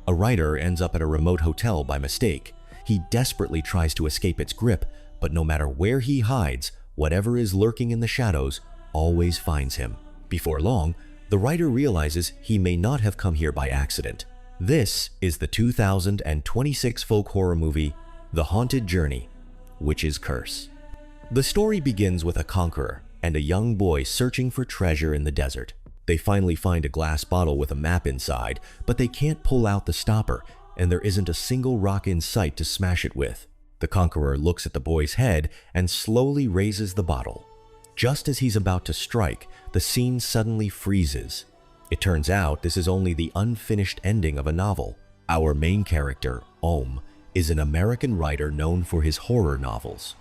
A writer ends up at a remote hotel by mistake. He desperately tries to escape its grip, but no matter where he hides, whatever is lurking in the shadows always finds him. Before long, the writer realizes he may not have come here by accident. This is the 2026 folk horror movie, The Haunted Journey, Witch's Curse. The story begins with a conqueror and a young boy searching for treasure in the desert. They finally find a glass bottle with a map inside, but they can't pull out the stopper, and there isn't a single rock in sight to smash it with. The conqueror looks at the boy's head and slowly raises the bottle. Just as he's about to strike, the scene suddenly freezes. It turns out this is only the unfinished ending of a novel. Our main character, Om, is an American writer known for his horror novels.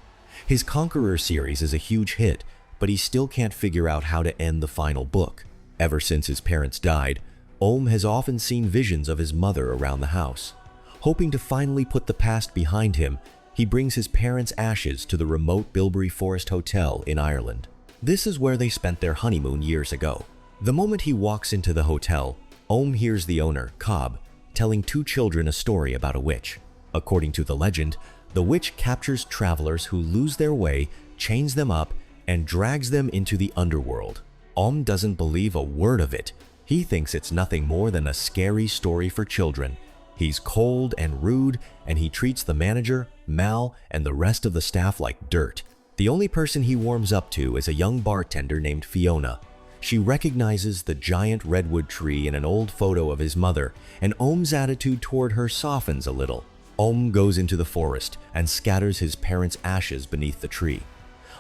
His Conqueror series is a huge hit, but he still can't figure out how to end the final book. Ever since his parents died, Om has often seen visions of his mother around the house. Hoping to finally put the past behind him, he brings his parents' ashes to the remote Bilbury Forest Hotel in Ireland. This is where they spent their honeymoon years ago. The moment he walks into the hotel, Om hears the owner, Cobb, telling two children a story about a witch. According to the legend, the witch captures travelers who lose their way, chains them up, and drags them into the underworld. Om doesn't believe a word of it. He thinks it's nothing more than a scary story for children. He's cold and rude, and he treats the manager, Mal, and the rest of the staff like dirt. The only person he warms up to is a young bartender named Fiona. She recognizes the giant redwood tree in an old photo of his mother, and Om's attitude toward her softens a little. Om goes into the forest and scatters his parents' ashes beneath the tree.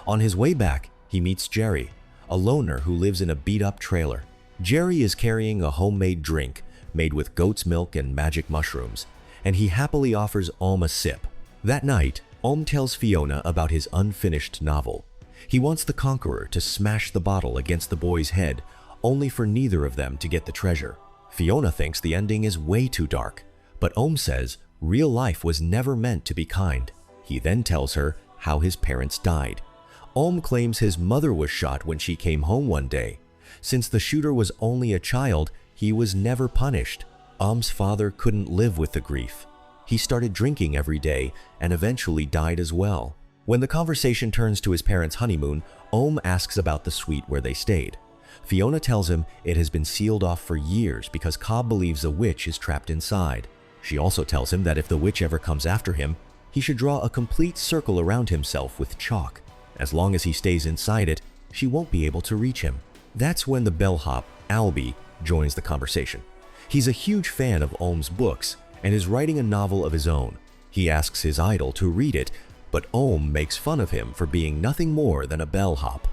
On his way back, he meets Jerry, a loner who lives in a beat-up trailer. Jerry is carrying a homemade drink made with goat's milk and magic mushrooms, and he happily offers Om a sip. That night, Om tells Fiona about his unfinished novel. He wants the conqueror to smash the bottle against the boy's head, only for neither of them to get the treasure. Fiona thinks the ending is way too dark, but Om says real life was never meant to be kind. He then tells her how his parents died. Om claims his mother was shot when she came home one day. Since the shooter was only a child, he was never punished. Om's father couldn't live with the grief. He started drinking every day and eventually died as well. When the conversation turns to his parents' honeymoon, Om asks about the suite where they stayed. Fiona tells him it has been sealed off for years because Cobb believes a witch is trapped inside. She also tells him that if the witch ever comes after him, he should draw a complete circle around himself with chalk. As long as he stays inside it, she won't be able to reach him. That's when the bellhop, Albie, joins the conversation. He's a huge fan of Om's books and is writing a novel of his own. He asks his idol to read it, but Om makes fun of him for being nothing more than a bellhop.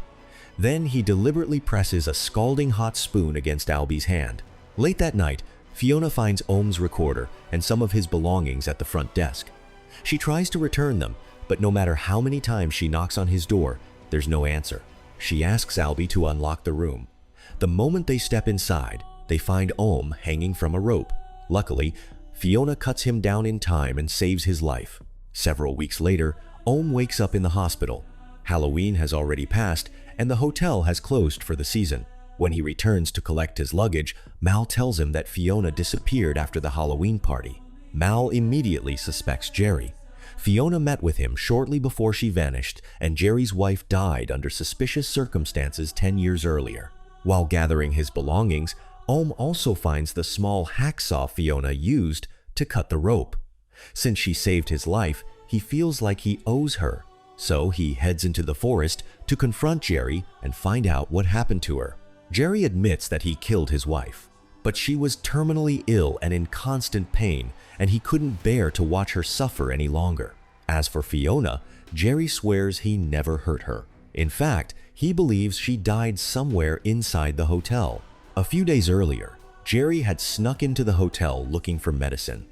Then he deliberately presses a scalding hot spoon against Albie's hand. Late that night, Fiona finds Om's recorder and some of his belongings at the front desk. She tries to return them, but no matter how many times she knocks on his door, there's no answer. She asks Albie to unlock the room. The moment they step inside, they find Om hanging from a rope. Luckily, Fiona cuts him down in time and saves his life. Several weeks later, Om wakes up in the hospital. Halloween has already passed, and the hotel has closed for the season. When he returns to collect his luggage, Mal tells him that Fiona disappeared after the Halloween party. Mal immediately suspects Jerry. Fiona met with him shortly before she vanished, and Jerry's wife died under suspicious circumstances 10 years earlier. While gathering his belongings, Om also finds the small hacksaw Fiona used to cut the rope. Since she saved his life, he feels like he owes her. So he heads into the forest to confront Jerry and find out what happened to her. Jerry admits that he killed his wife, but she was terminally ill and in constant pain, and he couldn't bear to watch her suffer any longer. As for Fiona, Jerry swears he never hurt her. In fact, he believes she died somewhere inside the hotel. A few days earlier, Jerry had snuck into the hotel looking for medicine.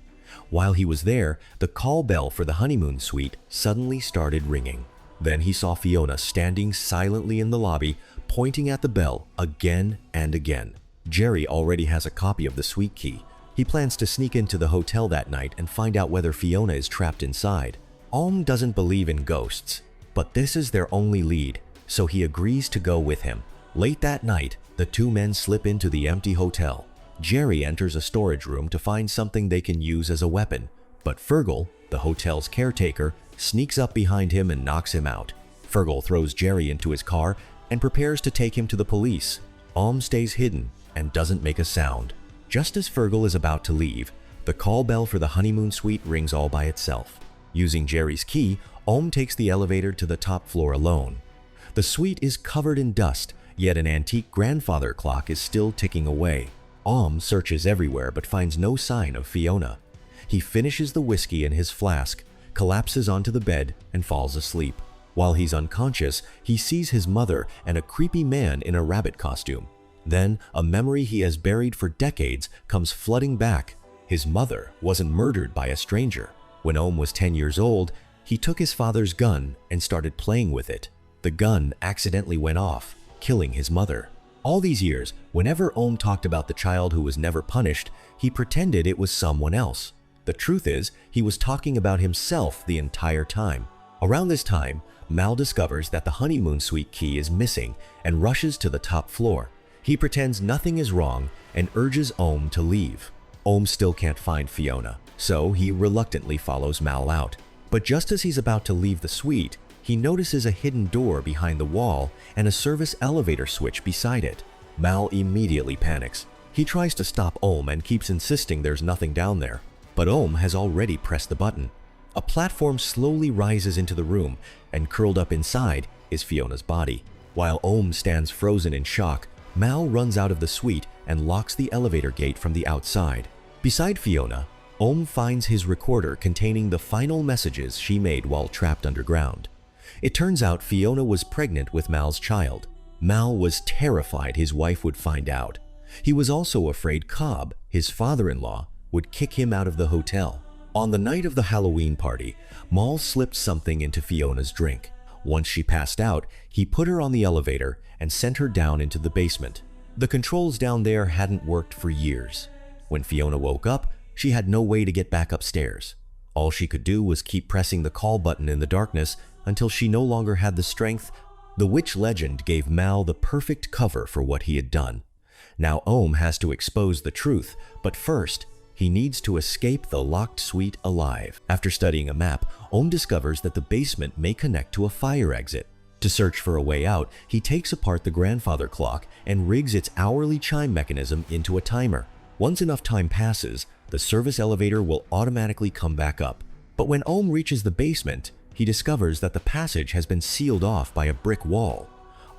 While he was there, the call bell for the honeymoon suite suddenly started ringing. Then he saw Fiona standing silently in the lobby, pointing at the bell again and again. Jerry already has a copy of the suite key. He plans to sneak into the hotel that night and find out whether Fiona is trapped inside. Om doesn't believe in ghosts, but this is their only lead, so he agrees to go with him. Late that night, the two men slip into the empty hotel. Jerry enters a storage room to find something they can use as a weapon, but Fergal, the hotel's caretaker, sneaks up behind him and knocks him out. Fergal throws Jerry into his car and prepares to take him to the police. Om stays hidden and doesn't make a sound. Just as Fergal is about to leave, the call bell for the honeymoon suite rings all by itself. Using Jerry's key, Om takes the elevator to the top floor alone. The suite is covered in dust, yet an antique grandfather clock is still ticking away. Om searches everywhere but finds no sign of Fiona. He finishes the whiskey in his flask, collapses onto the bed, and falls asleep. While he's unconscious, he sees his mother and a creepy man in a rabbit costume. Then, a memory he has buried for decades comes flooding back. His mother wasn't murdered by a stranger. When Om was 10 years old, he took his father's gun and started playing with it. The gun accidentally went off, killing his mother. All these years, whenever Om talked about the child who was never punished, he pretended it was someone else. The truth is, he was talking about himself the entire time. Around this time, Mal discovers that the honeymoon suite key is missing and rushes to the top floor. He pretends nothing is wrong and urges Om to leave. Om still can't find Fiona, so he reluctantly follows Mal out. But just as he's about to leave the suite, he notices a hidden door behind the wall and a service elevator switch beside it. Mal immediately panics. He tries to stop Om and keeps insisting there's nothing down there. But Om has already pressed the button. A platform slowly rises into the room, and curled up inside is Fiona's body. While Om stands frozen in shock, Mal runs out of the suite and locks the elevator gate from the outside. Beside Fiona, Om finds his recorder containing the final messages she made while trapped underground. It turns out Fiona was pregnant with Mal's child. Mal was terrified his wife would find out. He was also afraid Cobb, his father-in-law, would kick him out of the hotel. On the night of the Halloween party, Mal slipped something into Fiona's drink. Once she passed out, he put her on the elevator and sent her down into the basement. The controls down there hadn't worked for years. When Fiona woke up, she had no way to get back upstairs. All she could do was keep pressing the call button in the darkness until she no longer had the strength. The witch legend gave Mal the perfect cover for what he had done. Now Om has to expose the truth, but first, he needs to escape the locked suite alive. After studying a map, Om discovers that the basement may connect to a fire exit. To search for a way out, he takes apart the grandfather clock and rigs its hourly chime mechanism into a timer. Once enough time passes, the service elevator will automatically come back up. But when Om reaches the basement, he discovers that the passage has been sealed off by a brick wall.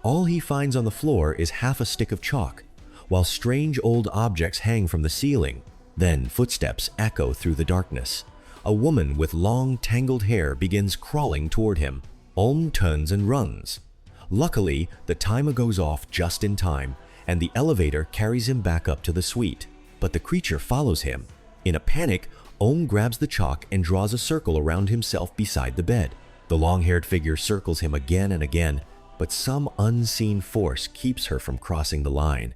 All he finds on the floor is half a stick of chalk, while strange old objects hang from the ceiling. Then footsteps echo through the darkness. A woman with long, tangled hair begins crawling toward him. Om turns and runs. Luckily, the timer goes off just in time, and the elevator carries him back up to the suite. But the creature follows him. In a panic, Om grabs the chalk and draws a circle around himself beside the bed. The long-haired figure circles him again and again, but some unseen force keeps her from crossing the line.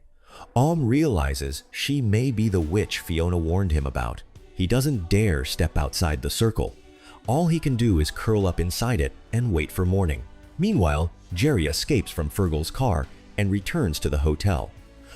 Om realizes she may be the witch Fiona warned him about. He doesn't dare step outside the circle. All he can do is curl up inside it and wait for morning. Meanwhile, Jerry escapes from Fergal's car and returns to the hotel.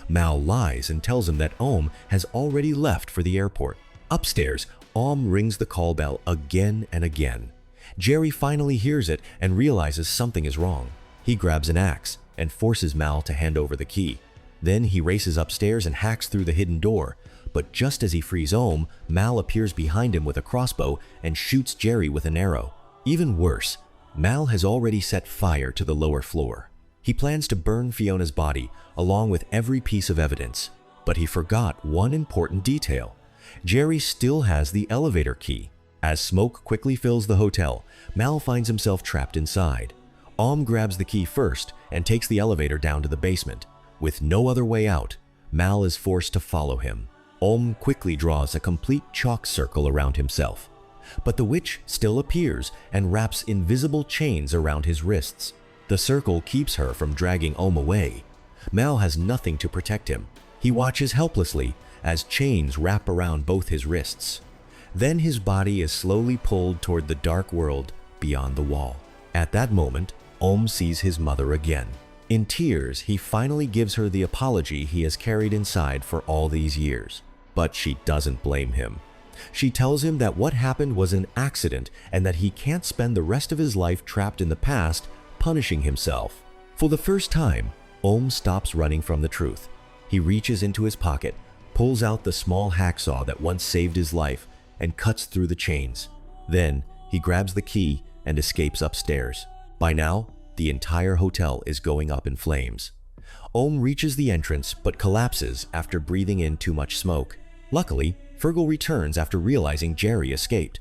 Mal lies and tells him that Om has already left for the airport. Upstairs, Om rings the call bell again and again. Jerry finally hears it and realizes something is wrong. He grabs an axe and forces Mal to hand over the key. Then he races upstairs and hacks through the hidden door. But just as he frees Om, Mal appears behind him with a crossbow and shoots Jerry with an arrow. Even worse, Mal has already set fire to the lower floor. He plans to burn Fiona's body along with every piece of evidence. But he forgot one important detail. Jerry still has the elevator key. As smoke quickly fills the hotel, Mal finds himself trapped inside. Om grabs the key first and takes the elevator down to the basement. With no other way out, Mal is forced to follow him. Om quickly draws a complete chalk circle around himself. But the witch still appears and wraps invisible chains around his wrists. The circle keeps her from dragging Om away. Mal has nothing to protect him. He watches helplessly as chains wrap around both his wrists. Then his body is slowly pulled toward the dark world beyond the wall. At that moment, Om sees his mother again. In tears, he finally gives her the apology he has carried inside for all these years. But she doesn't blame him. She tells him that what happened was an accident and that he can't spend the rest of his life trapped in the past, punishing himself. For the first time, Om stops running from the truth. He reaches into his pocket, pulls out the small hacksaw that once saved his life, and cuts through the chains. Then, he grabs the key and escapes upstairs. By now, the entire hotel is going up in flames. Om reaches the entrance but collapses after breathing in too much smoke. Luckily, Fergal returns after realizing Jerry escaped.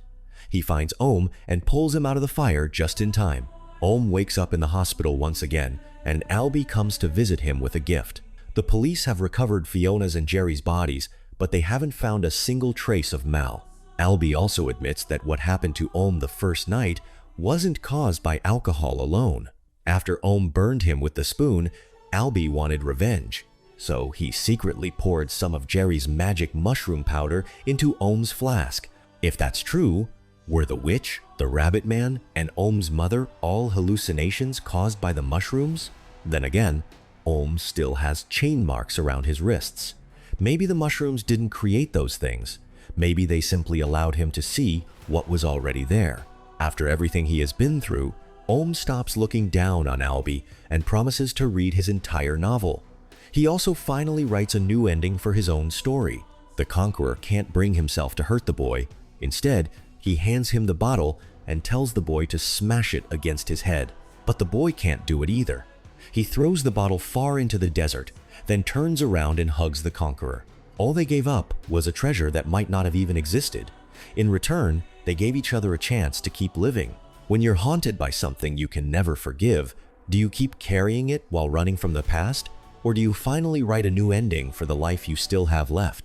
He finds Om and pulls him out of the fire just in time. Om wakes up in the hospital once again, and Albie comes to visit him with a gift. The police have recovered Fiona's and Jerry's bodies, but they haven't found a single trace of Mal. Albie also admits that what happened to Om the first night wasn't caused by alcohol alone. After Om burned him with the spoon, Albie wanted revenge. So he secretly poured some of Jerry's magic mushroom powder into Om's flask. If that's true, were the witch, the rabbit man, and Om's mother all hallucinations caused by the mushrooms? Then again, Om still has chain marks around his wrists. Maybe the mushrooms didn't create those things. Maybe they simply allowed him to see what was already there. After everything he has been through, Om stops looking down on Albie and promises to read his entire novel. He also finally writes a new ending for his own story. The conqueror can't bring himself to hurt the boy. Instead, he hands him the bottle and tells the boy to smash it against his head. But the boy can't do it either. He throws the bottle far into the desert, then turns around and hugs the conqueror. All they gave up was a treasure that might not have even existed. In return, they gave each other a chance to keep living. When you're haunted by something you can never forgive, do you keep carrying it while running from the past? Or do you finally write a new ending for the life you still have left?